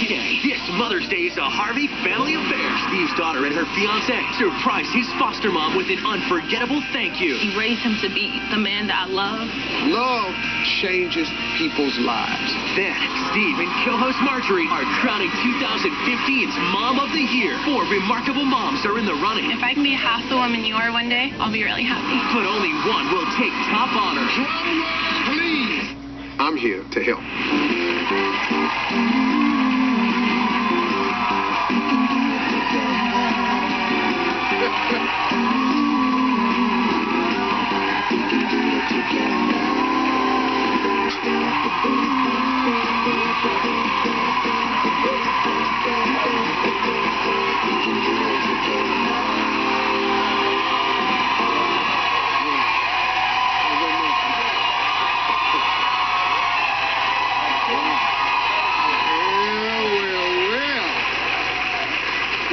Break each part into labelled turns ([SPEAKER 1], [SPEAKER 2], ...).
[SPEAKER 1] Day. This Mother's Day is a Harvey family affair. Steve's daughter and her fiancé surprised his foster mom with an unforgettable thank you.
[SPEAKER 2] He raised him to be the man that I love.
[SPEAKER 3] Love changes people's lives.
[SPEAKER 1] Then, Steve and co-host Marjorie are crowning 2015's Mom of the Year. 4 remarkable moms are in the running.
[SPEAKER 2] If I can be half the woman you are one day, I'll be really happy.
[SPEAKER 1] But only one will take top honor.
[SPEAKER 3] Drum roll, please. I'm here to help.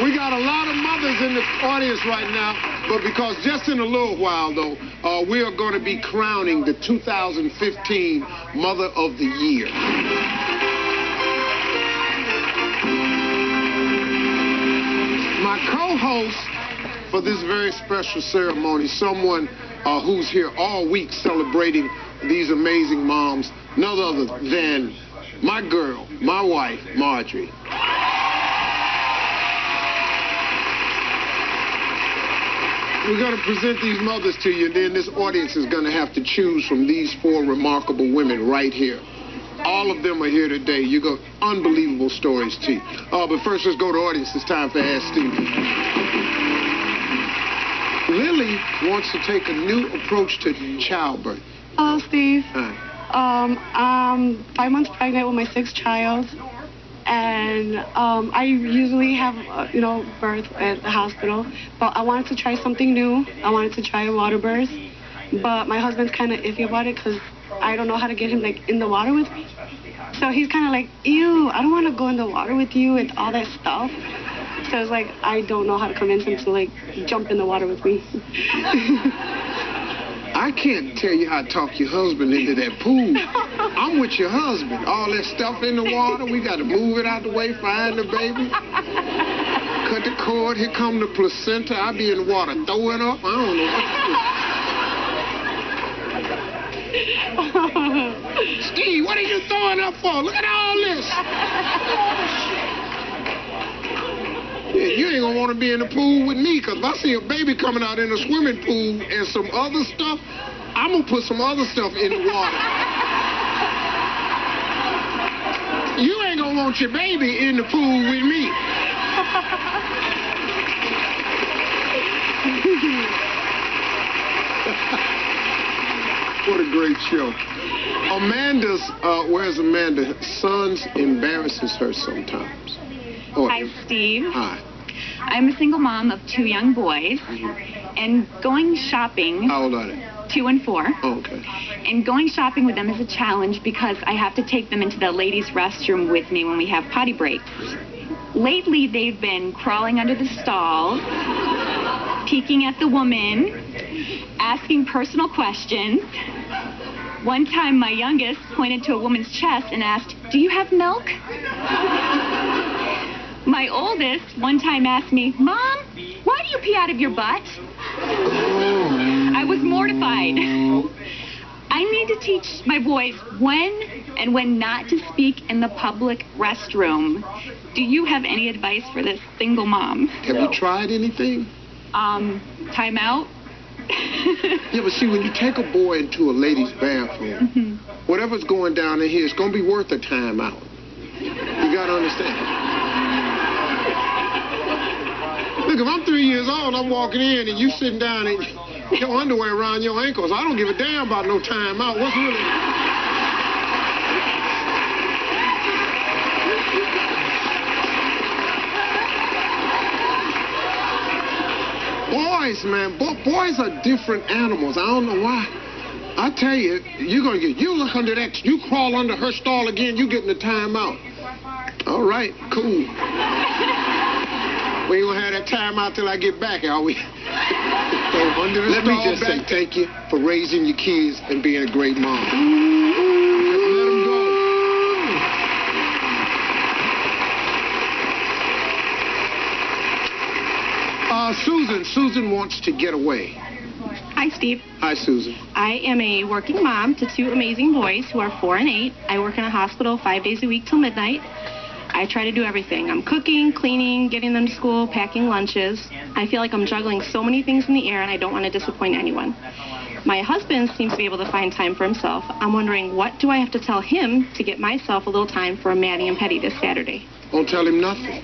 [SPEAKER 3] We got a lot of mothers in the audience right now, but because just in a little while, though, we are going to be crowning the 2015 Mother of the Year. My co-host for this very special ceremony, someone who's here all week celebrating these amazing moms, none other than my girl, my wife, Marjorie. We're going to present these mothers to you, and then this audience is going to have to choose from these 4 remarkable women right here. All of them are here today. You got unbelievable stories, T. But first, let's go to the audience. It's time for Ask Steve. Lily wants to take a new approach to childbirth.
[SPEAKER 4] Hello, Steve.
[SPEAKER 3] Hi.
[SPEAKER 4] I'm 5 months pregnant with my 6th child. And I usually have, birth at the hospital. But I wanted to try something new. I wanted to try a water birth. But my husband's kind of iffy about it because I don't know how to get him, in the water with me. So he's kind of like, ew, I don't want to go in the water with you and all that stuff. So it's like, I don't know how to convince him to, jump in the water with me.
[SPEAKER 3] I can't tell you how to talk your husband into that pool. I'm with your husband. All that stuff in the water, we got to move it out the way, find the baby. Cut the cord, here come the placenta. I be in the water throwing up. I don't know what to do. Steve, what are you throwing up for? Look at all this. You ain't gonna want to be in the pool with me, because if I see a baby coming out in a swimming pool and some other stuff, I'm gonna put some other stuff in the water. You ain't gonna want your baby in the pool with me. What a great show. Where's Amanda? Sons embarrasses her sometimes. Oh.
[SPEAKER 5] Hi, Steve.
[SPEAKER 3] Hi.
[SPEAKER 5] I'm a single mom of 2 young boys, and going shopping...
[SPEAKER 3] How old are they?
[SPEAKER 5] 2 and 4.
[SPEAKER 3] Oh, okay.
[SPEAKER 5] And going shopping with them is a challenge because I have to take them into the ladies' restroom with me when we have potty breaks. Lately, they've been crawling under the stall, peeking at the woman, asking personal questions. One time, my youngest pointed to a woman's chest and asked, "Do you have milk?" My oldest one time asked me, "Mom, why do you pee out of your butt?" I was mortified. I need to teach my boys when and when not to speak in the public restroom. Do you have any advice for this single mom?
[SPEAKER 3] Have you tried anything?
[SPEAKER 5] Time out.
[SPEAKER 3] Yeah, but see, when you take a boy into a ladies' bathroom, whatever's going down in here, it's going to be worth a time out. You got to understand. Look, if I'm 3 years old, I'm walking in and you sitting down and your underwear around your ankles, I don't give a damn about no time out. What's really... Boys, man, boys are different animals. I don't know why. I tell you, you're going to get, you look under that, you crawl under her stall again, you getting the time out. All right, cool. We ain't going to have that time out till I get back, are we? So under the Let me just say thank you for raising your kids and being a great mom. Just let them go. Susan wants to get away.
[SPEAKER 2] Hi, Steve.
[SPEAKER 3] Hi, Susan.
[SPEAKER 2] I am a working mom to two amazing boys who are 4 and 8. I work in a hospital 5 days a week till midnight. I try to do everything. I'm cooking, cleaning, getting them to school, packing lunches. I feel like I'm juggling so many things in the air, and I don't want to disappoint anyone. My husband seems to be able to find time for himself. I'm wondering, what do I have to tell him to get myself a little time for a Maddie and Petty this Saturday?
[SPEAKER 3] Don't tell him nothing.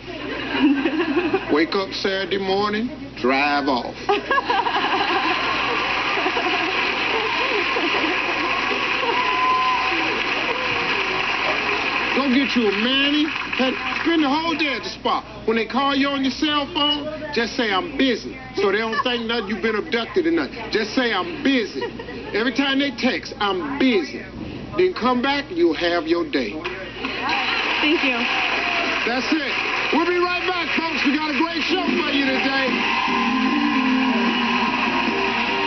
[SPEAKER 3] Wake up Saturday morning, drive off. Go get you a mani. Spend the whole day at the spa. When they call you on your cell phone, just say I'm busy. So they don't think nothing you've been abducted or nothing. Just say I'm busy. Every time they text, I'm busy. Then come back, you'll have your day.
[SPEAKER 2] Thank you.
[SPEAKER 3] That's it. We'll be right back, folks. We got a great show for you today.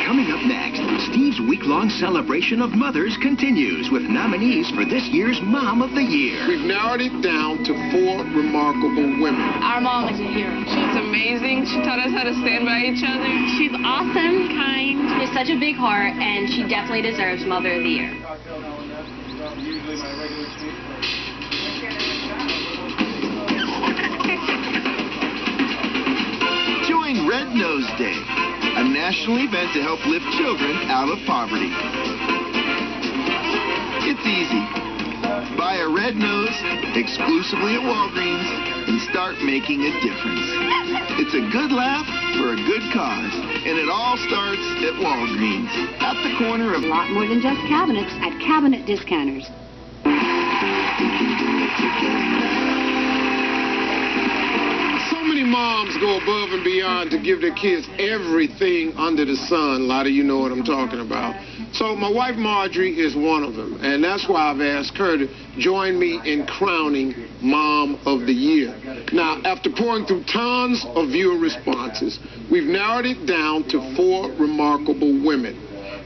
[SPEAKER 1] Coming up next, Steve's week-long celebration of mothers continues with nominees for this year's Mom of the Year.
[SPEAKER 3] We've narrowed it down to 4 remarkable women.
[SPEAKER 2] Our mom is a hero.
[SPEAKER 6] She's amazing. She taught us how to stand by each other.
[SPEAKER 2] She's awesome, kind.
[SPEAKER 7] She has such a big heart, and she definitely deserves Mother of the Year.
[SPEAKER 8] Join Red Nose Day, a national event to help lift children out of poverty. It's easy. Buy a red nose exclusively at Walgreens and start making a difference. It's a good laugh for a good cause, and it all starts at Walgreens, at the corner of
[SPEAKER 7] A lot more than just cabinets at Cabinet Discounters.
[SPEAKER 3] So many moms go above and beyond to give their kids everything under the sun. A lot of you know what I'm talking about. So my wife Marjorie is one of them, and that's why I've asked her to join me in crowning Mom of the Year. Now, after pouring through tons of viewer responses, we've narrowed it down to 4 remarkable women.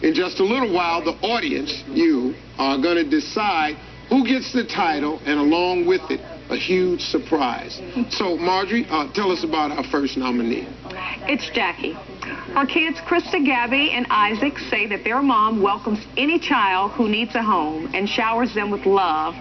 [SPEAKER 3] In just a little while, the audience, you, are going to decide who gets the title, and along with it, a huge surprise. So, Marjorie, tell us about our first nominee.
[SPEAKER 9] It's Jackie. Her kids, Krista, Gabby, and Isaac, say that their mom welcomes any child who needs a home and showers them with love.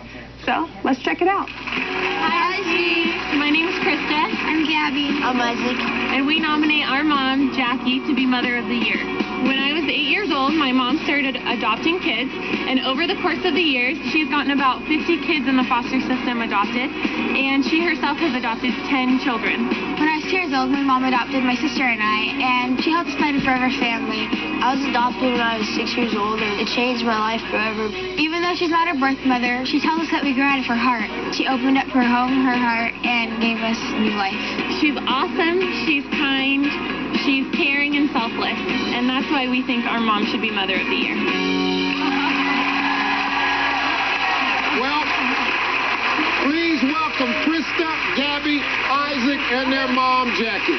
[SPEAKER 9] So, let's check it out.
[SPEAKER 2] Hi, Steve. My name is Krista. I'm Gabby.
[SPEAKER 10] I'm Isaac.
[SPEAKER 2] And we nominate our mom, Jackie, to be Mother of the Year. When I was 8 years old, my mom started adopting kids, and over the course of the years, she's gotten about 50 kids in the foster system adopted, and she herself has adopted 10 children.
[SPEAKER 10] When I was 2 years old, my mom adopted my sister and I, and she helped us find a forever family. I was adopted when I was 6 years old, and it changed my life forever. Even though she's not our birth mother, she tells us that we grow out of her heart. She opened up her home, her heart, and gave us new life.
[SPEAKER 2] She's awesome, she's kind, she's caring and selfless, and that's why we think our mom should be Mother of the Year.
[SPEAKER 3] Well, please welcome Krista, Gabby, Isaac, and their mom, Jackie.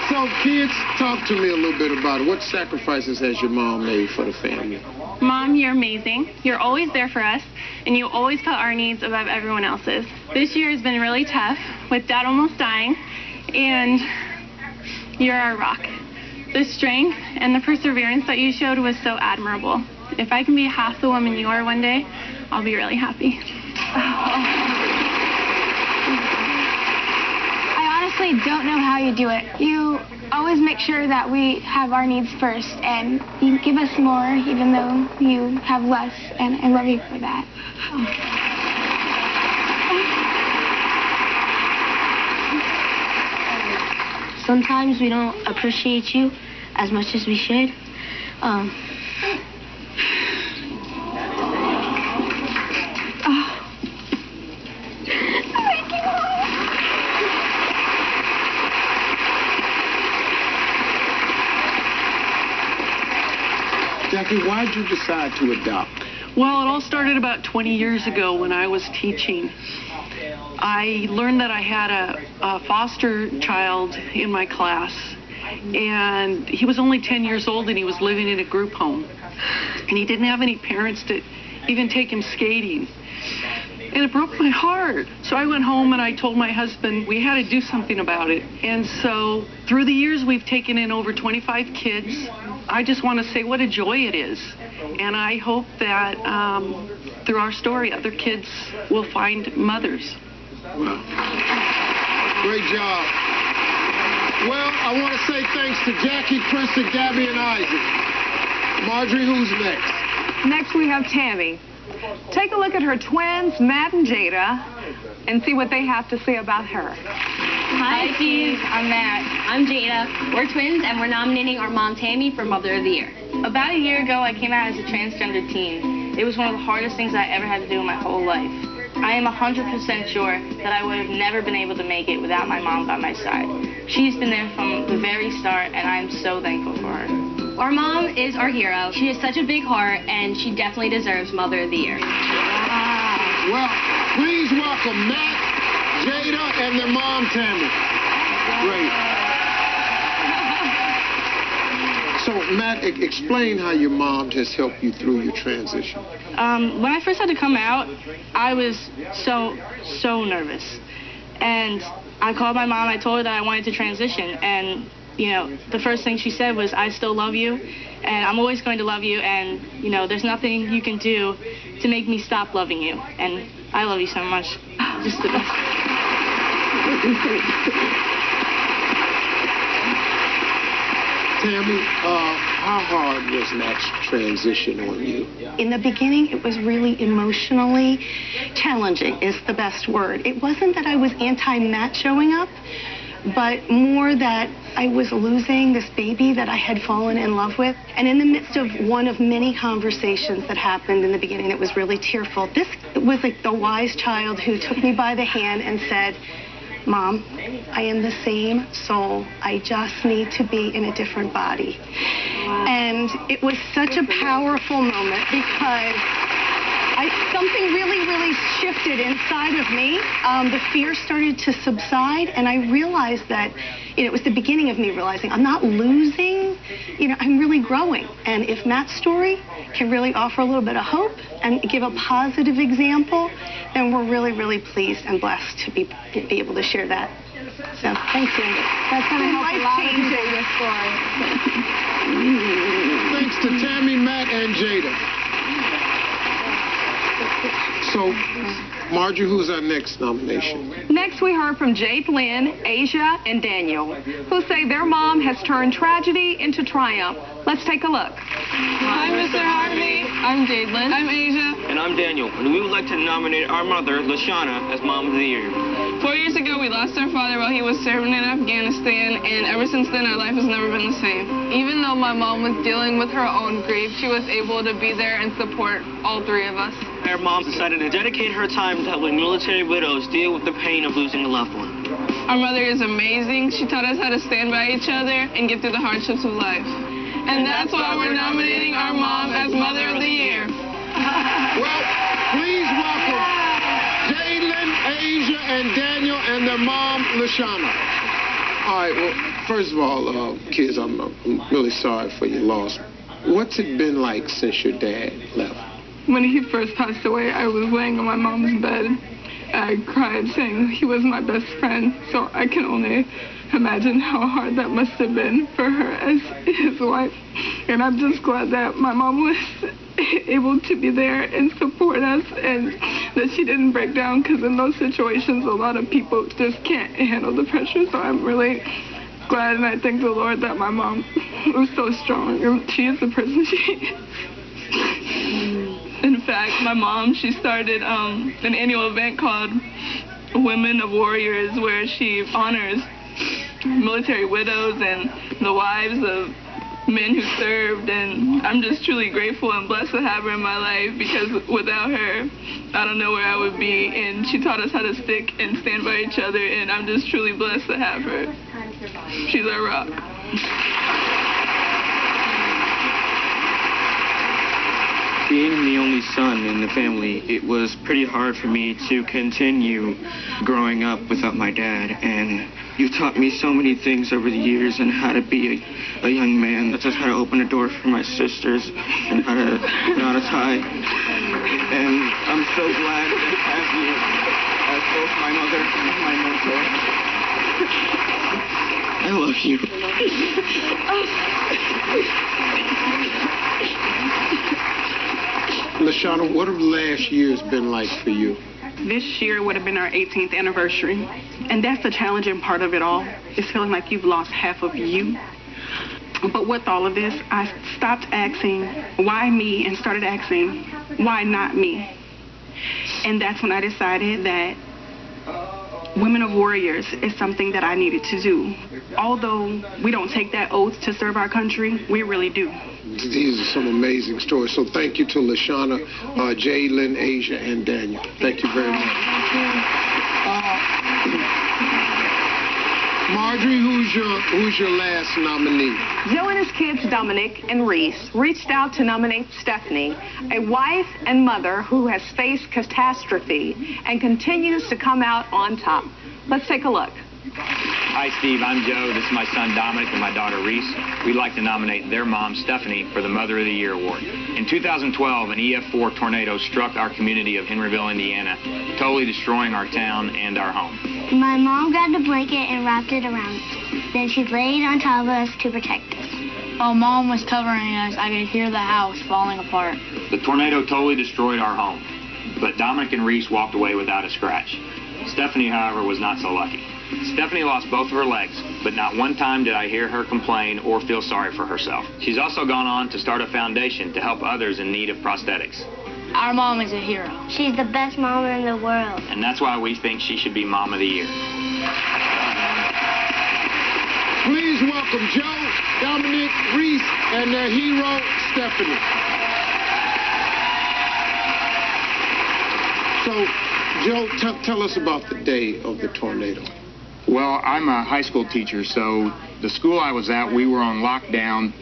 [SPEAKER 3] So, kids, talk to me a little bit about it. What sacrifices has your mom made for the family?
[SPEAKER 2] Mom, you're amazing. You're always there for us, and you always put our needs above everyone else's. This year has been really tough, with Dad almost dying, and you're our rock. The strength and the perseverance that you showed was so admirable. If I can be half the woman you are one day, I'll be really happy.
[SPEAKER 10] I honestly don't know how you do it. You always make sure that we have our needs first, and you give us more even though you have less, and I love you for that. Sometimes we don't appreciate you as much as we should.
[SPEAKER 3] Jackie, why'd you decide to adopt?
[SPEAKER 9] Well, it all started about 20 years ago when I was teaching. I learned that I had a foster child in my class, and he was only 10 years old, and he was living in a group home. And he didn't have any parents to even take him skating. And it broke my heart. So I went home and I told my husband we had to do something about it. And so through the years, we've taken in over 25 kids. I just want to say what a joy it is. And I hope that through our story, other kids will find mothers.
[SPEAKER 3] Wow. Great job. Well, I want to say thanks to Jackie, Krista, Gabby, and Isaac. Marjorie, who's next?
[SPEAKER 6] Next we have Tammy. Take a look at her twins, Matt and Jada, and see what they have to say about her.
[SPEAKER 7] Hi, Steve. I'm Matt. I'm Jada. We're twins, and we're nominating our mom, Tammy, for Mother of the Year. About a year ago, I came out as a transgender teen. It was one of the hardest things I ever had to do in my whole life. I am 100% sure that I would have never been able to make it without my mom by my side. She's been there from the very start, and I'm so thankful for her.
[SPEAKER 2] Our mom is our hero. She has such a big heart, and she definitely deserves Mother of the Year.
[SPEAKER 3] Well, please welcome Matt, Jada, and their mom, Tammy. Great. So, Matt, explain how your mom has helped you through your transition.
[SPEAKER 2] When I first had to come out, I was so nervous. And I called my mom. I told her that I wanted to transition. And, you know, the first thing she said was, I still love you, and I'm always going to love you, and, you know, there's nothing you can do to make me stop loving you. And I love you so much. Just the best.
[SPEAKER 3] Tammy, how hard was Matt's transition on you?
[SPEAKER 11] In the beginning, it was really emotionally challenging, is the best word. It wasn't that I was anti-Matt showing up, but more that I was losing this baby that I had fallen in love with. And in the midst of one of many conversations that happened in the beginning that was really tearful, this was like the wise child who took me by the hand and said, Mom, I am the same soul. I just need to be in a different body. And it was such a powerful moment because something really shifted inside of me. The fear started to subside, and I realized that, you know, it was the beginning of me realizing I'm not losing, you know, I'm really growing. And if Matt's story can really offer a little bit of hope and give a positive example, then we're really pleased and blessed to be able to share that. So, thanks, Andy.
[SPEAKER 6] That's going to help a lot of people with this story.
[SPEAKER 3] Thanks to Tammy, Matt, and Jada. So, Marjorie, who's our next nomination?
[SPEAKER 6] Next, we heard from Jade Lynn, Asia, and Daniel, who say their mom has turned tragedy into triumph. Let's take a look. Hi, Mr. Harvey. I'm Jade Lynn. I'm Asia.
[SPEAKER 12] And I'm Daniel, and we would like to nominate our mother, Lashana, as Mom of the Year.
[SPEAKER 6] 4 years ago, we lost our father while he was serving in Afghanistan, and ever since then, our life has never been the same. Even though my mom was dealing with her own grief, she was able to be there and support all three of us.
[SPEAKER 12] Our mom decided to dedicate her time to helping military widows deal with the pain of losing a loved one.
[SPEAKER 6] Our mother is amazing. She taught us how to stand by each other and get through the hardships of life. And that's why we're nominating our mom as Mother of the Year.
[SPEAKER 3] Well, please welcome Jalen, Asia, and Daniel, and their mom, Lashana. All right, well, first of all, kids, I'm really sorry for your loss. What's it been like since your dad left?
[SPEAKER 6] When he first passed away, I was laying on my mom's bed. I cried saying he was my best friend, so I can only imagine how hard that must have been for her as his wife. And I'm just glad that my mom was able to be there and support us, and that she didn't break down, because in those situations, a lot of people just can't handle the pressure. So I'm really glad, and I thank the Lord that my mom was so strong, and she is the person she is. In fact, my mom, she started an annual event called Women of Warriors, where she honors military widows and the wives of men who served, and I'm just truly grateful and blessed to have her in my life, because without her, I don't know where I would be, and she taught us how to stick and stand by each other, and I'm just truly blessed to have her. She's our rock.
[SPEAKER 12] Being the only son in the family, it was pretty hard for me to continue growing up without my dad. And you taught me so many things over the years, and how to be a young man. That's just how to open a door for my sisters, and how to tie. And I'm so glad to have you as both my mother and my mentor. I love you.
[SPEAKER 3] LaShawna, what have the last years been like for you?
[SPEAKER 9] This year would have been our 18th anniversary, and that's the challenging part of it all, is feeling like you've lost half of you. But with all of this, I stopped asking, why me, and started asking, why not me? And that's when I decided that Women of Warriors is something that I needed to do. Although we don't take that oath to serve our country, we really do.
[SPEAKER 3] These are some amazing stories. So thank you to LaShawna, Jalen, Asia, and Daniel. Thank you very much. Marjorie, who's your last nominee?
[SPEAKER 13] Joe and his kids, Dominic and Reese, reached out to nominate Stephanie, a wife and mother who has faced catastrophe and continues to come out on top. Let's take a look.
[SPEAKER 14] Hi, Steve. I'm Joe. This is my son, Dominic, and my daughter, Reese. We'd like to nominate their mom, Stephanie, for the Mother of the Year Award. In 2012, an EF4 tornado struck our community of Henryville, Indiana, totally destroying our town and our home.
[SPEAKER 10] My mom grabbed a blanket and wrapped it around us. Then she laid on top of us to protect us.
[SPEAKER 7] While Mom was covering us, I could hear the house falling apart.
[SPEAKER 14] The tornado totally destroyed our home, but Dominic and Reese walked away without a scratch. Stephanie, however, was not so lucky. Stephanie lost both of her legs, but not one time did I hear her complain or feel sorry for herself. She's also gone on to start a foundation to help others in need of prosthetics.
[SPEAKER 7] Our mom is a hero.
[SPEAKER 10] She's the best mom in the world.
[SPEAKER 14] And that's why we think she should be Mom of the Year.
[SPEAKER 3] Please welcome Joe, Dominic, Reese, and their hero, Stephanie. So, Joe, tell us about the day of the tornado.
[SPEAKER 15] Well, I'm a high school teacher, so the school I was at, we were on lockdown,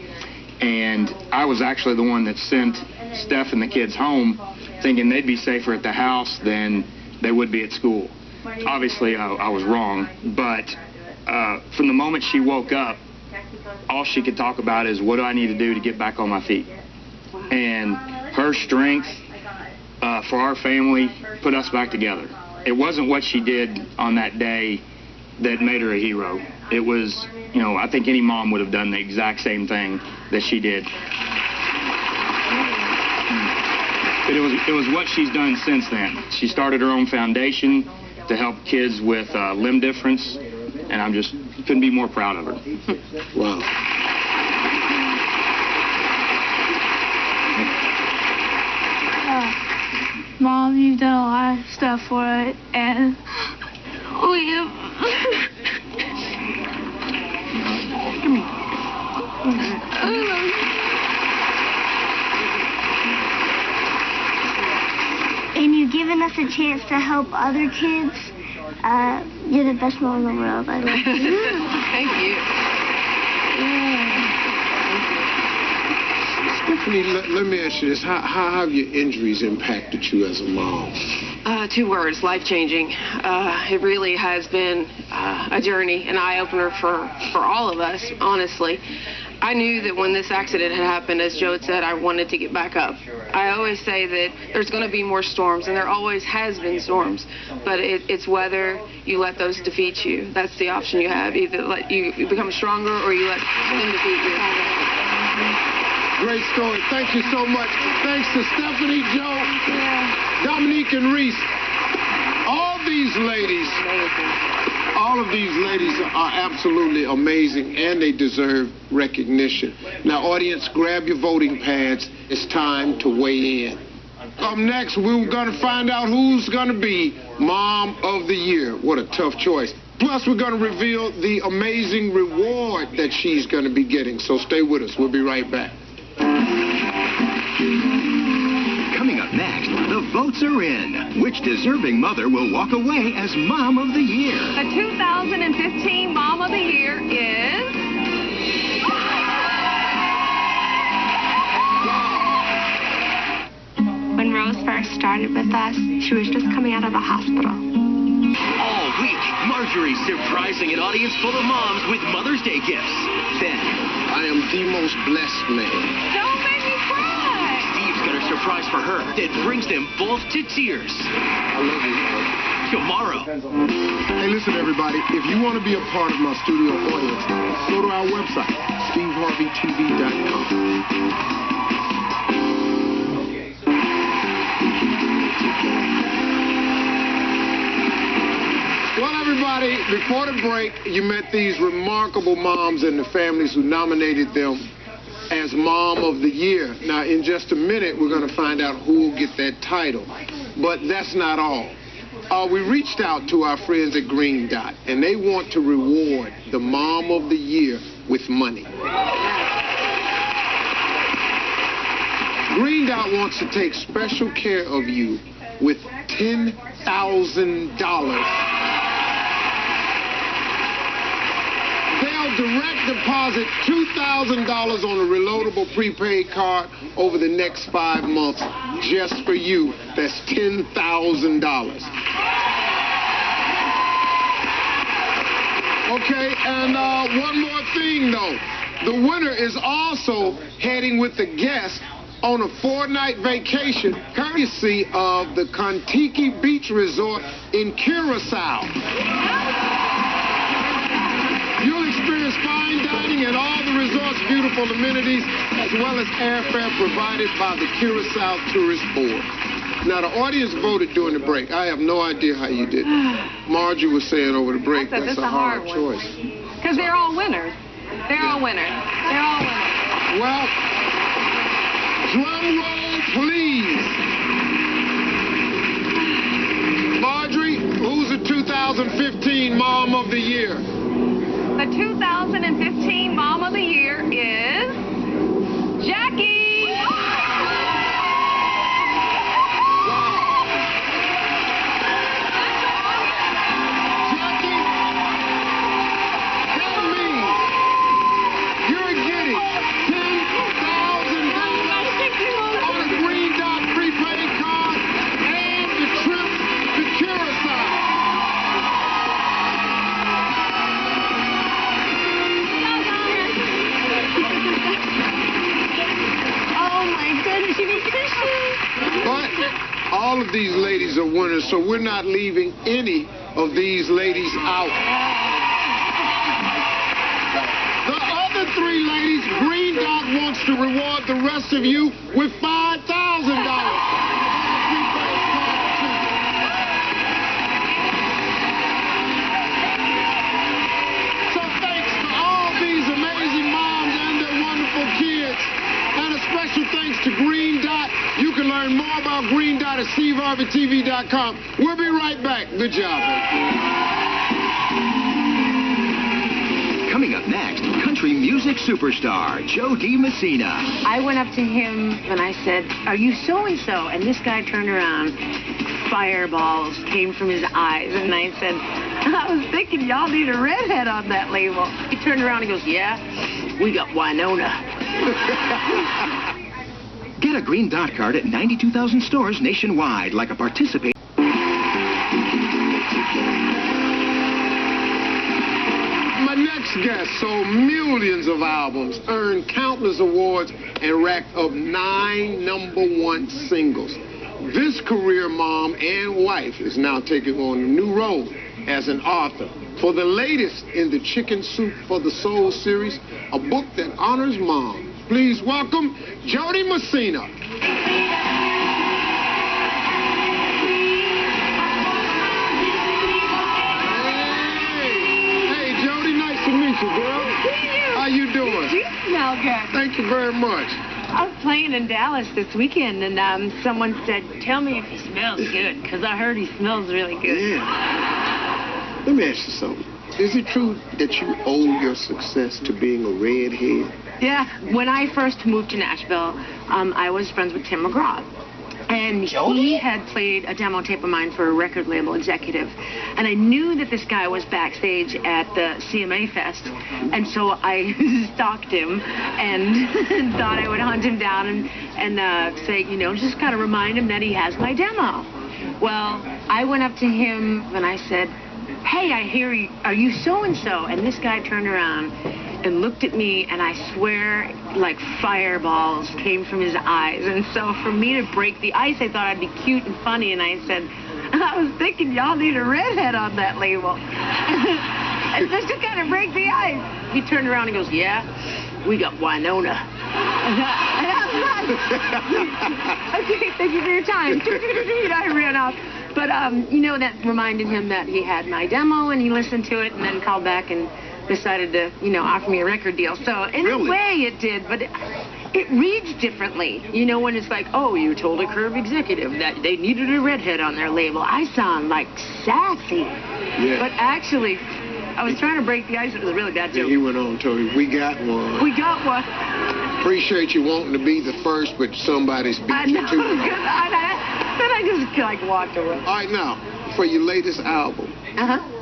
[SPEAKER 15] and I was actually the one that sent Steph and the kids home, thinking they'd be safer at the house than they would be at school. Obviously, I was wrong, but from the moment she woke up, all she could talk about is, what do I need to do to get back on my feet? And her strength for our family put us back together. It wasn't what she did on that day that made her a hero. It was, you know, I think any mom would have done the exact same thing that she did. But it was what she's done since then. She started her own foundation to help kids with limb difference, and I just couldn't be more proud of her.
[SPEAKER 3] Wow.
[SPEAKER 6] Mom, you've done a lot of stuff for it, and we have... Come here.
[SPEAKER 10] And you've given us a chance to help other kids. You're the best mom in the world. I love you.
[SPEAKER 9] Thank you.
[SPEAKER 3] Stephanie, let me ask you this. How have your injuries impacted you as a mom?
[SPEAKER 9] 2 words, life-changing. It really has been a journey, an eye-opener for all of us, honestly. I knew that when this accident had happened, as Joe had said, I wanted to get back up. I always say that there's going to be more storms, and there always has been storms, but it's whether you let those defeat you. That's the option you have. Either let you become stronger or you let them defeat you.
[SPEAKER 3] Great story. Thank you so much. Thanks to Stephanie, Joe, Dominique, and Reese. All of these ladies are absolutely amazing, and they deserve recognition. Now, audience, grab your voting pads. It's time to weigh in. Up next, we're going to find out who's going to be Mom of the Year. What a tough choice. Plus, we're going to reveal the amazing reward that she's going to be getting. So stay with us. We'll be right back.
[SPEAKER 16] Coming up next, the votes are in. Which deserving mother will walk away as Mom of the Year?
[SPEAKER 13] The 2015 Mom of the Year is...
[SPEAKER 2] When Rose first started with us, she was just coming out of the hospital.
[SPEAKER 1] All week, Marjorie's surprising an audience full of moms with Mother's Day gifts. Then,
[SPEAKER 3] I am the most blessed man.
[SPEAKER 13] Don't make me cry.
[SPEAKER 1] Steve's going to surprise for her that brings them both to tears.
[SPEAKER 3] I love you.
[SPEAKER 1] Tomorrow.
[SPEAKER 3] Hey, listen, everybody. If you want to be a part of my studio audience, go to our website, SteveHarveyTV.com. Well, everybody, before the break, you met these remarkable moms and the families who nominated them as Mom of the Year. Now, in just a minute, we're going to find out who will get that title. But that's not all. We reached out to our friends at Green Dot, and they want to reward the Mom of the Year with money. Green Dot wants to take special care of you with $10,000. They'll direct deposit $2,000 on a reloadable prepaid card over the next 5 months just for you. That's $10,000. Okay, and one more thing, though. The winner is also heading with the guest on a 4-night vacation courtesy of the Kontiki Beach Resort in Curacao. You'll experience fine dining and all the resort's beautiful amenities, as well as airfare provided by the Curacao Tourist Board. Now, the audience voted during the break. I have no idea how you did it. Margie was saying over the break, that's a hard choice.
[SPEAKER 13] Because they're all winners. They're all winners. They're all winners.
[SPEAKER 3] Well, drum roll, please. Marjorie, who's the 2015 Mom of the Year?
[SPEAKER 13] The 2015 Mom of the Year is Jackie.
[SPEAKER 3] Jackie, tell me you're getting $10,000 on a Green Dot prepaid card and the trip to Curacao. But all of these ladies are winners, so we're not leaving any of these ladies out. The other 3 ladies, Green Dot wants to reward the rest of you with $5,000. So thanks to all these amazing moms and their wonderful kids. And a special thanks to Green Dot. You can learn more about Green Dot at SteveHarveyTV.com. We'll be right back. Good job.
[SPEAKER 16] Coming up next, country music superstar Joe D. Messina.
[SPEAKER 17] I went up to him and I said, "Are you so-and-so?" And this guy turned around. Fireballs came from his eyes. And I said, "I was thinking y'all need a redhead on that label." He turned around and goes, "Yeah, we got Winona."
[SPEAKER 16] Get a Green Dot card at 92,000 stores nationwide, like a participating.
[SPEAKER 3] My next guest sold millions of albums, earned countless awards, and racked up 9 #1 singles. This career mom and wife is now taking on a new role as an author for the latest in the Chicken Soup for the Soul series, a book that honors mom. Please welcome Jody Messina. Hey, Jody, nice to meet you, girl. How you doing?
[SPEAKER 17] You smell good.
[SPEAKER 3] Thank you very much.
[SPEAKER 17] I was playing in Dallas this weekend, and someone said, "Tell me if he smells good," because I heard he smells really good.
[SPEAKER 3] Yeah. Let me ask you something. Is it true that you owe your success to being a redhead?
[SPEAKER 17] Yeah. When I first moved to Nashville, I was friends with Tim McGraw. And he had played a demo tape of mine for a record label executive. And I knew that this guy was backstage at the CMA Fest. And so I stalked him and thought I would hunt him down and say, you know, just kind of remind him that he has my demo. Well, I went up to him and I said, "Hey, I hear you, are you so-and-so?" And this guy turned around and looked at me, and I swear like fireballs came from his eyes. And so for me to break the ice, I thought I'd be cute and funny, and I said, I was thinking y'all need a redhead on that label. And just to kind of break the ice. He turned around and goes, yeah, we got Winona. And I was like, okay, thank you for your time. I ran off. But, you know, that reminded him that he had my demo, and he listened to it and then called back and decided to, you know, offer me a record deal. So in a way it did, but it reads differently. You know, when it's like, oh, you told a Curve executive that they needed a redhead on their label. I sound like sassy. Yeah. But actually, I was trying to break the ice. It was a really bad joke.
[SPEAKER 3] He went on and told you, we got one.
[SPEAKER 17] We got one.
[SPEAKER 3] Appreciate you wanting to be the first, but somebody's beat you to it.
[SPEAKER 17] Then I just, like, walked away.
[SPEAKER 3] All right, now, for your latest album,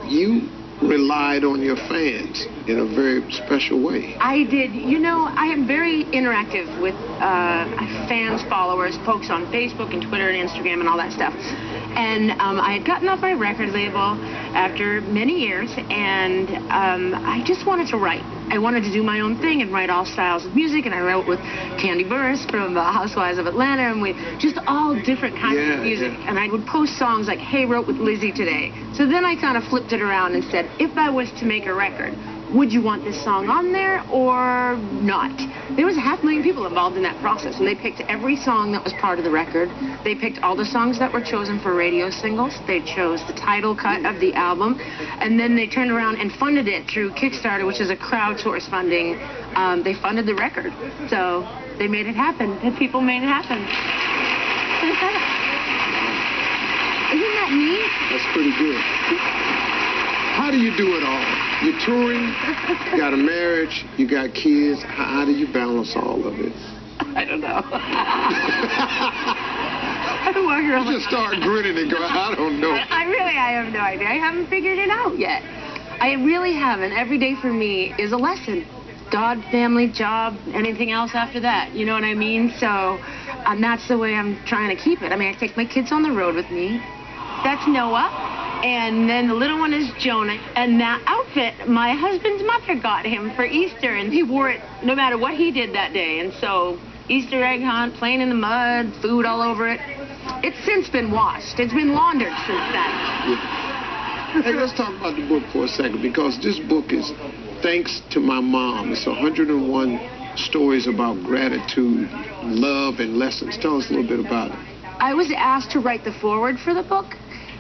[SPEAKER 3] you relied on your fans in a very special way.
[SPEAKER 17] I did. You know, I am very interactive with fans, followers, folks on Facebook and Twitter and Instagram and all that stuff. And I had gotten off my record label after many years, and I just wanted to write. I wanted to do my own thing and write all styles of music, and I wrote with Candy Burris from Housewives of Atlanta, and we just all different kinds of music. Yeah. And I would post songs like, hey, wrote with Lizzie today. So then I kind of flipped it around and said, if I was to make a record, would you want this song on there or not? There was 500,000 people involved in that process, and they picked every song that was part of the record. They picked all the songs that were chosen for radio singles. They chose the title cut of the album, and then they turned around and funded it through Kickstarter, which is a crowdsource funding. They funded the record, so they made it happen. The people made it happen. Isn't that neat?
[SPEAKER 3] That's pretty good. How do you do it all? You're touring, you got a marriage, you got kids. How do you balance all of it?
[SPEAKER 17] I don't know. I walk around.
[SPEAKER 3] You just start grinning and go, I don't know.
[SPEAKER 17] I have no idea. I haven't figured it out yet. I really haven't. Every day for me is a lesson. God, family, job, anything else after that. You know what I mean? So that's the way I'm trying to keep it. I mean, I take my kids on the road with me. That's Noah. And then the little one is Jonah. And that outfit, my husband's mother got him for Easter, and he wore it no matter what he did that day. And so Easter egg hunt, playing in the mud, food all over it. It's since been washed. It's been laundered since then.
[SPEAKER 3] Hey, let's talk about the book for a second, because this book is Thanks to My Mom. It's 101 stories about gratitude, love, and lessons. Tell us a little bit about it.
[SPEAKER 17] I was asked to write the foreword for the book.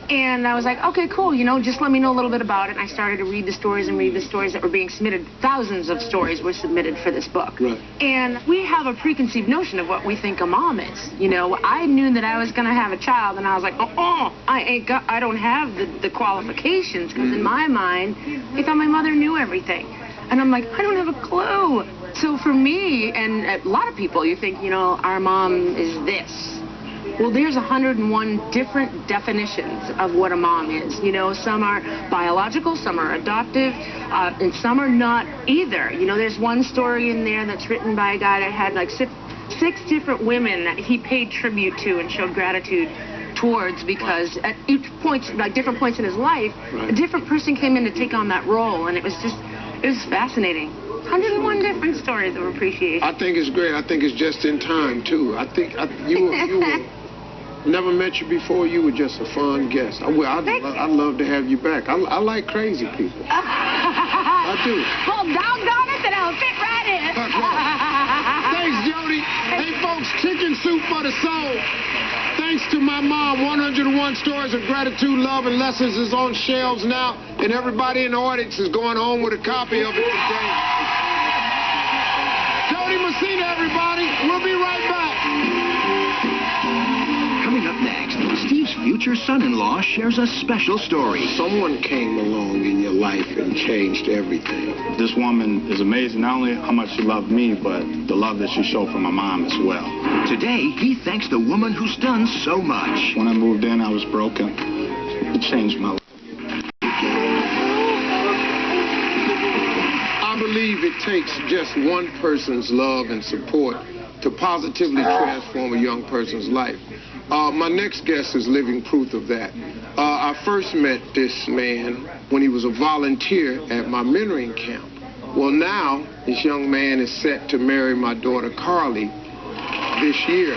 [SPEAKER 17] And I was like, okay, cool, you know, just let me know a little bit about it. And I started to read the stories that were being submitted. Thousands of stories were submitted for this book. Right. And we have a preconceived notion of what we think a mom is. You know, I knew that I was going to have a child, and I was like, I don't have the qualifications, because in my mind, I thought my mother knew everything. And I'm like, I don't have a clue. So for me, and a lot of people, you think, you know, our mom is this. Well, there's 101 different definitions of what a mom is. You know, some are biological, some are adoptive, and some are not either. You know, there's one story in there that's written by a guy that had like six different women that he paid tribute to and showed gratitude towards, because at each point, like different points in his life, a different person came in to take on that role, and it was fascinating. 101 different stories of appreciation.
[SPEAKER 3] I think it's great. I think it's just in time, too. I think you were never met you before. You were just a fun guest. I'd love to have you back. I like crazy people. I do.
[SPEAKER 17] Well, doggone it, then I'll fit right in.
[SPEAKER 3] Thanks, Jody. Hey, folks, Chicken Soup for the Soul. Thanks to My Mom, 101 stories of gratitude, love, and lessons is on shelves now, and everybody in the audience is going home with a copy of it today. Jody Messina, everybody. We'll be right back.
[SPEAKER 16] Coming up next, Steve's future son-in-law shares a special story.
[SPEAKER 3] Someone came along in your life and changed everything.
[SPEAKER 18] This woman is amazing, not only how much she loved me, but the love that she showed for my mom as well.
[SPEAKER 16] Today, he thanks the woman who's done so much.
[SPEAKER 18] When I moved in, I was broken. It changed my life.
[SPEAKER 3] I believe it takes just one person's love and support to positively transform a young person's life. My next guest is living proof of that. I first met this man when he was a volunteer at my mentoring camp. Well, now, this young man is set to marry my daughter, Carly, this year.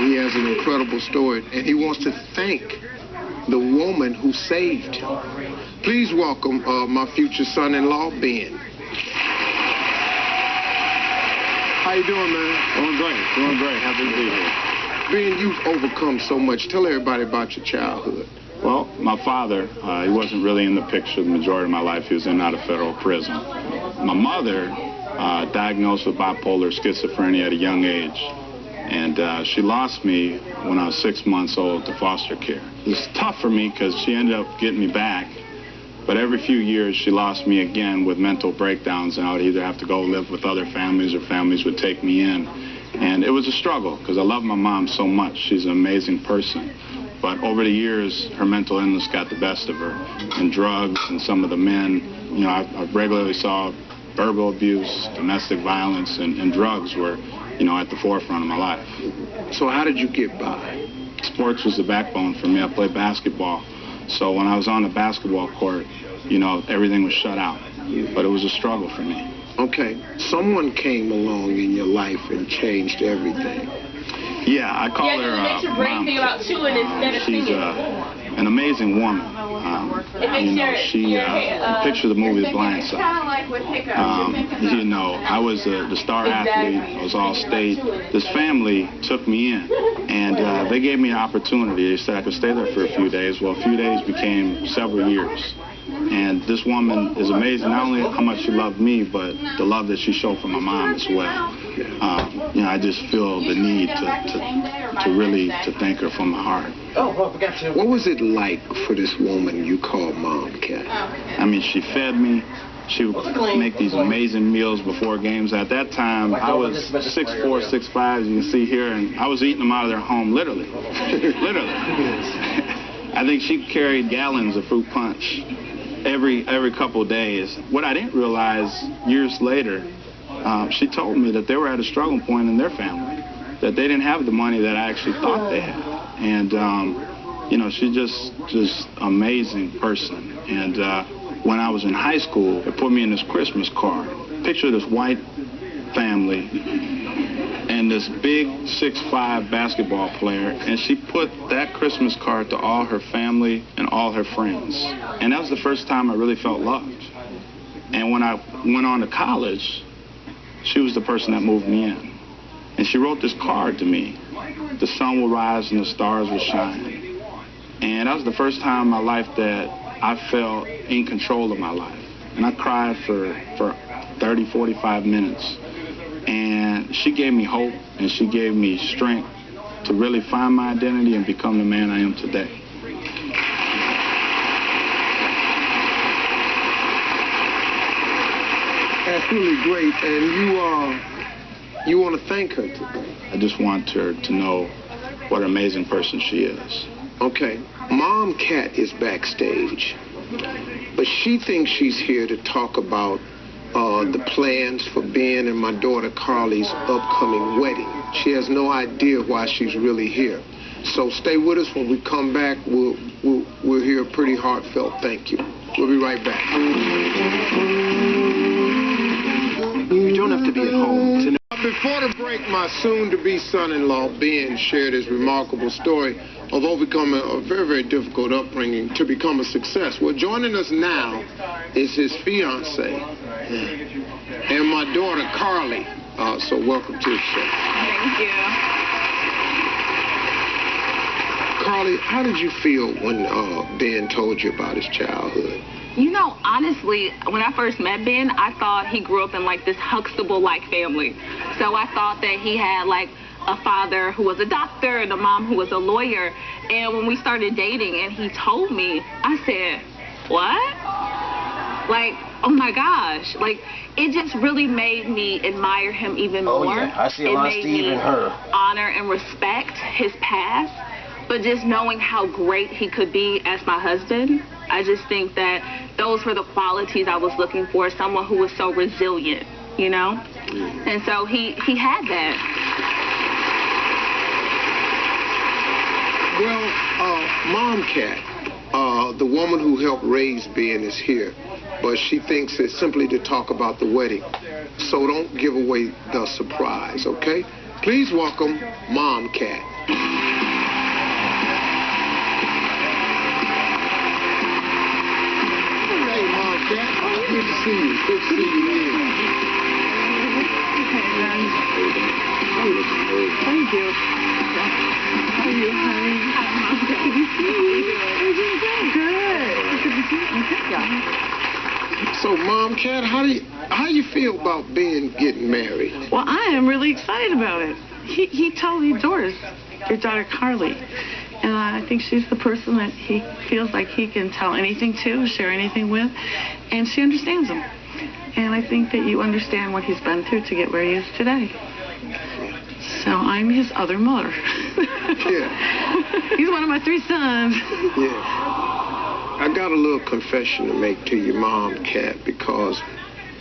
[SPEAKER 3] He has an incredible story, and he wants to thank the woman who saved him. Please welcome my future son-in-law, Ben. How you doing, man?
[SPEAKER 18] Doing great. Happy to be here.
[SPEAKER 3] Ben, you've overcome so much. Tell everybody about your childhood.
[SPEAKER 18] Well, my father, he wasn't really in the picture the majority of my life. He was in and out of federal prison. My mother, diagnosed with bipolar schizophrenia at a young age. And she lost me when I was 6 months old to foster care. It was tough for me because she ended up getting me back. But every few years, she lost me again with mental breakdowns, and I would either have to go live with other families or families would take me in. And it was a struggle because I love my mom so much. She's an amazing person. But over the years, her mental illness got the best of her. And drugs and some of the men, you know, I regularly saw verbal abuse, domestic violence, and drugs were, you know, at the forefront of my life.
[SPEAKER 3] So how did you get by?
[SPEAKER 18] Sports was the backbone for me. I played basketball. So when I was on the basketball court, you know, everything was shut out. But it was a struggle for me.
[SPEAKER 3] Okay. Someone came along in your life and changed everything.
[SPEAKER 18] Yeah, I call her Mom. She's an amazing woman. You know, she picture the movie Blind Side. You know, I was the star athlete. I was all state. This family took me in, and they gave me an opportunity. They said I could stay there for a few days. Well, a few days became several years. And this woman is amazing, not only how much she loved me, but the love that she showed for my mom as well. You know, I just feel the need to really thank her from my heart.
[SPEAKER 3] What was it like for this woman you call Mom, Cat?
[SPEAKER 18] I mean, she fed me. She would make these amazing meals before games. At that time, I was 6'4", 6'5", as you can see here, and I was eating them out of their home, literally. Literally. I think she carried gallons of fruit punch every couple of days. What I didn't realize years later, she told me that they were at a struggle point in their family, that they didn't have the money that I actually thought they had. And, you know, she's just amazing person. And when I was in high school, they put me in this Christmas card. Picture this white family and this big 6'5" basketball player, and she put that Christmas card to all her family and all her friends. And that was the first time I really felt loved. And when I went on to college, she was the person that moved me in. And she wrote this card to me. The sun will rise and the stars will shine. And that was the first time in my life that I felt in control of my life. And I cried for 30, 45 minutes. And she gave me hope, and she gave me strength to really find my identity and become the man I am today.
[SPEAKER 3] That's really great, and you want to thank her today.
[SPEAKER 18] I just want her to know what an amazing person she is.
[SPEAKER 3] Okay, Mom Cat is backstage, but she thinks she's here to talk about the plans for Ben and my daughter Carly's upcoming wedding. She has no idea why she's really here. So stay with us. When we come back, we'll hear a pretty heartfelt thank you. We'll be right back.
[SPEAKER 1] You don't have to be at home to know.
[SPEAKER 3] Before the break, my soon-to-be son-in-law, Ben, shared his remarkable story of overcoming a very, very difficult upbringing to become a success. Well, joining us now is his fiancée and my daughter, Carly. So welcome to the show.
[SPEAKER 5] Thank you.
[SPEAKER 3] Carly, how did you feel when Ben told you about his childhood?
[SPEAKER 5] You know, honestly, when I first met Ben, I thought he grew up in, like, this Huxtable-like family. So I thought that he had, like, a father who was a doctor and a mom who was a lawyer. And when we started dating and he told me, I said, what? Like, oh, my gosh. Like, it just really made me admire him even more.
[SPEAKER 1] Oh, yeah. I see a lot of Steve in her.
[SPEAKER 5] Honor and respect his past. But just knowing how great he could be as my husband, I just think that those were the qualities I was looking for, someone who was so resilient, you know? And so he had that.
[SPEAKER 3] Well, Mom Cat, the woman who helped raise Ben is here. but she thinks it's simply to talk about the wedding. So don't give away the surprise, okay? Please welcome Mom Cat. Hey, Mom Cat. Good to see you. Good to see you again.
[SPEAKER 9] Thank you. How are you, honey? Hi, Mom. Good to see you. Good.
[SPEAKER 3] So, Mom Cat, how do you feel about getting married?
[SPEAKER 9] Well, I am really excited about it. He totally adores your daughter Carly, and I think she's the person that he feels like he can tell anything to, share anything with, and she understands him. And I think that you understand what he's been through to get where he is today. So I'm his other mother.
[SPEAKER 3] Yeah.
[SPEAKER 9] He's one of my 3 sons.
[SPEAKER 3] Yeah. I got a little confession to make to you, Mom Cat, because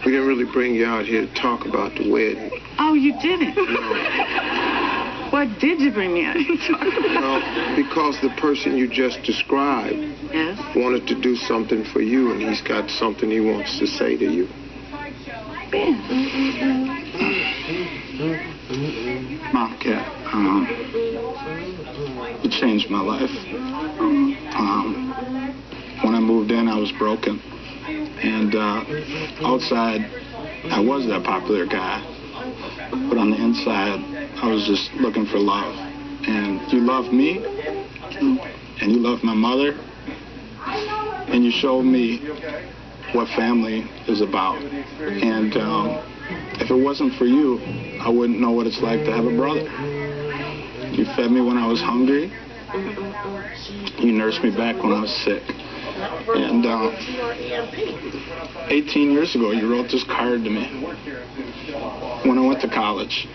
[SPEAKER 3] we didn't really bring you out here to talk about the wedding.
[SPEAKER 9] Oh, you didn't?
[SPEAKER 3] No.
[SPEAKER 9] What did you bring me out to talk about?
[SPEAKER 3] Well, because the person you just described wanted to do something for you, and he's got something he wants to say to you.
[SPEAKER 9] Ben.
[SPEAKER 18] Mom Cat, it changed my life. When I moved in, I was broken. And outside, I was that popular guy. But on the inside, I was just looking for love. And you loved me, and you loved my mother, and you showed me what family is about. And if it wasn't for you, I wouldn't know what it's like to have a brother. You fed me when I was hungry. You nursed me back when I was sick. And 18 years ago, you wrote this card to me when I went to college.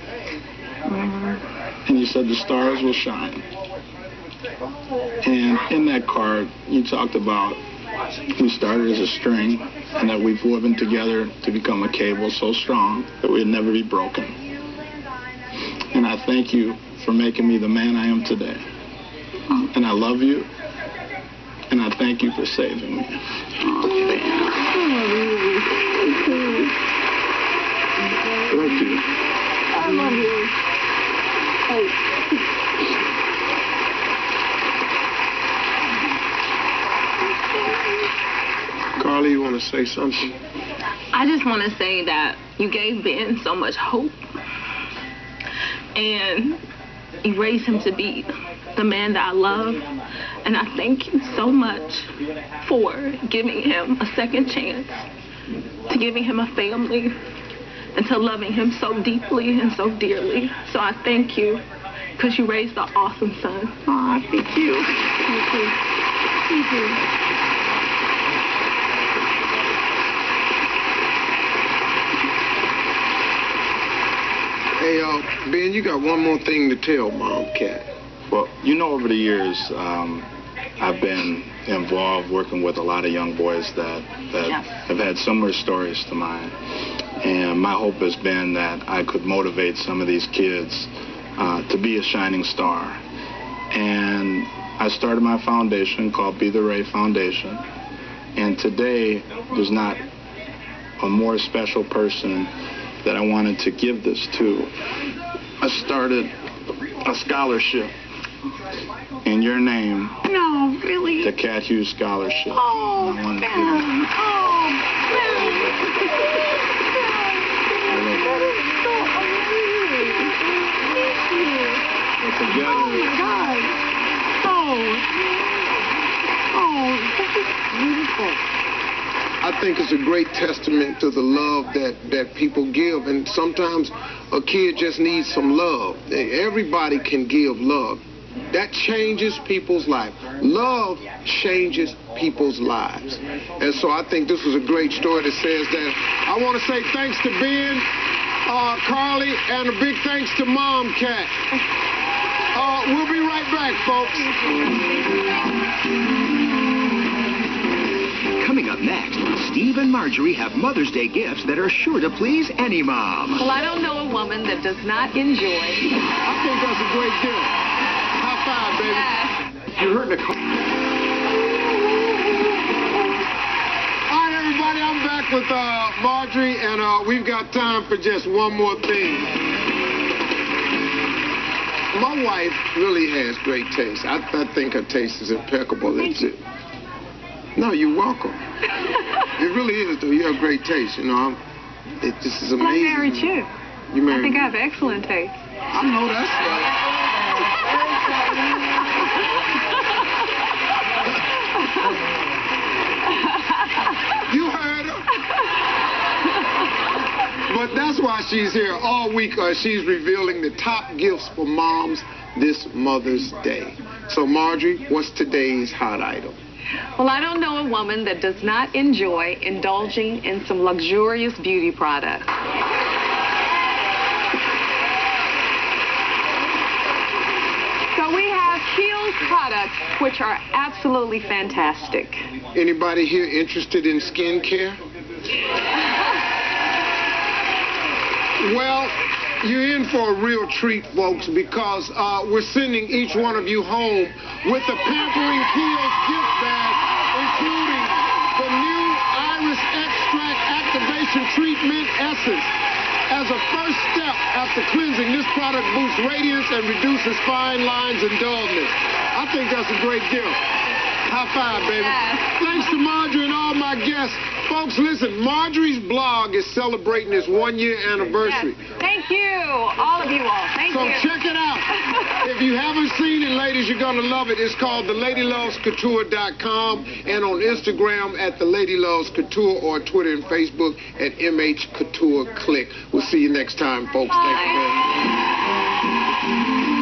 [SPEAKER 18] And you said the stars will shine. And in that card, you talked about we started as a string and that we've woven together to become a cable so strong that we'd never be broken. And I thank you for making me the man I am today. And I love you. And I thank you for saving me.
[SPEAKER 3] Thank you.
[SPEAKER 9] I love you.
[SPEAKER 3] Carly, you want to say something?
[SPEAKER 19] I just want to say that you gave Ben so much hope. And you raised him to be the man that I love. And I thank you so much for giving him a second chance, to giving him a family, and to loving him so deeply and so dearly. So I thank you, because you raised an awesome son.
[SPEAKER 9] Aw, thank you. Thank you. Thank you.
[SPEAKER 3] Hey, Ben, you got one more thing to tell Mom Cat.
[SPEAKER 18] Well, you know, over the years, I've been involved working with a lot of young boys that have had similar stories to mine. And my hope has been that I could motivate some of these kids to be a shining star. And I started my foundation called Be the Ray Foundation. And today, there's not a more special person that I wanted to give this to. I started a scholarship in your name.
[SPEAKER 9] No, really?
[SPEAKER 18] The Cat Hughes Scholarship.
[SPEAKER 9] Oh, Ben. Oh,
[SPEAKER 18] Together.
[SPEAKER 9] Oh, my God. Oh, this is beautiful.
[SPEAKER 3] I think it's a great testament to the love that people give. And sometimes a kid just needs some love. Everybody can give love. That changes people's life. Love changes people's lives. And so I think this was a great story that says that. I want to say thanks to Ben, Carly, and a big thanks to Mom Cat. We'll be right back, folks.
[SPEAKER 16] Coming up next, Steve and Marjorie have Mother's Day gifts that are sure to please any mom.
[SPEAKER 13] Well, I don't know a woman that does not enjoy.
[SPEAKER 3] I think that's a great gift. High five, baby. You heard the call. All right, everybody, I'm back with Marjorie, and we've got time for just one more thing. My wife really has great taste. I think her taste is impeccable.
[SPEAKER 13] Thank you.
[SPEAKER 3] No, you're welcome. It really is, though. You have great taste. You know, this is amazing.
[SPEAKER 13] Well, I'm married too.
[SPEAKER 3] You married?
[SPEAKER 13] I think I have excellent taste.
[SPEAKER 3] I know that's right. You heard her. But that's why she's here all week. She's revealing the top gifts for moms this Mother's Day. So, Marjorie, what's today's hot item?
[SPEAKER 13] Well, I don't know a woman that does not enjoy indulging in some luxurious beauty products. So we have Kiehl's products, which are absolutely fantastic.
[SPEAKER 3] Anybody here interested in skincare? Well, you're in for a real treat, folks, because we're sending each one of you home with a Pampering Kiehl's gift bag, including the new Iris Extract Activation Treatment Essence. As a first step after cleansing, this product boosts radiance and reduces fine lines and dullness. I think that's a great gift. High five, baby. Yes. Thanks to Marjorie and all my guests. Folks, listen, Marjorie's blog is celebrating its 1-year anniversary.
[SPEAKER 13] Yes. Thank you, all of you all. Thank you.
[SPEAKER 3] So check it out. If you haven't seen it, ladies, you're going to love it. It's called theladylovescouture.com and on Instagram at theladylovescouture or Twitter and Facebook at MH Couture Click. We'll see you next time, folks. Thank you very much.